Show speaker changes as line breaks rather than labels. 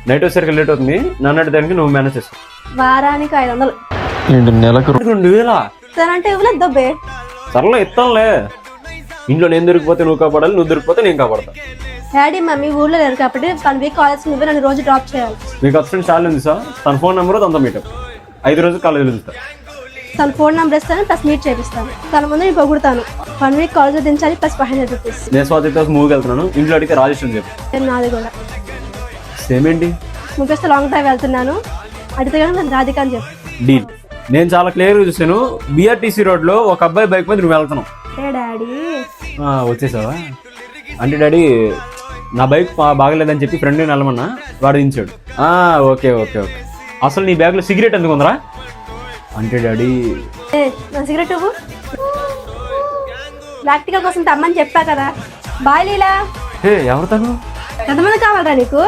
Night వచ్చేసరికి late అవుతుంది, నన్ను దానికి నువ్వు మేనేజ్ చేసుకో.
వారానికి 500.
ఏంటి నెలకు 2000?
అంటే ఇవ్వలేదు దబ్బే.
సర్లే ఇస్తానులే. ఇంట్లో నేను దొరికిపోతే నువ్వు కాపాడాలి, నువ్వు దొరికిపోతే నేను కాపాడతా.
డాడీ మమ్మీ ఊర్లో లేరు కాబట్టి 1 వీక్ కాలేజ్ నువ్వే నన్ను రోజు డ్రాప్ చేయాలి.
మీకు అసిస్టెంట్ చాలా ఉంది సార్, తన ఫోన్ నెంబర్ తనతో మీటప్ 5 రోజులు కాలేజీలో వెళ్తా.
తన ఫోన్ నెంబర్ ఇస్తాను, ప్లస్ మీట్ చేపిస్తాను. తన ముందు నేను పొగుడుతాను. 1 వీక్ కాలేజ్ దించాలి, ప్లస్ 500 రూపీస్.
నేను స్వాతి మూవీకి వెళ్తున్నాను, ఇంట్లో అడిగితే రాజేశ్వరం చెప్పు.
నాది కూడా
సేమ్ ఏంటి?
ముగ్గురితో లాంగ్ డ్రైవ్ వెళ్తున్నాను, అడిగితే కానీ నేను రాధిక అని చెప్పు.
డీల్. నేను చాలా క్లియర్గా చూసాను, బిఆర్టీసీ రోడ్లో ఒక అబ్బాయి బైక్ మీద నువ్వు వెళ్తున్నావు.
డాడీ
వచ్చేసావా? అంటే డాడీ నా బైక్ బాగలేదని చెప్పి ఫ్రెండ్ వెళ్ళమన్నా, వాడు దించాడు. Okay okay okay. అసలు నీ బ్యాగ్లో సిగరెట్ ఎందుకు ఉందరా? అంటే డాడీ
నా సిగరెట్ ఇవ్వు. ప్రాక్టికల్ కోసం తమ్మని చెప్పా కదా. బాయ్ లీలా.
ఎవరు తను?
ఎంతమంది కావాలరా నీకు?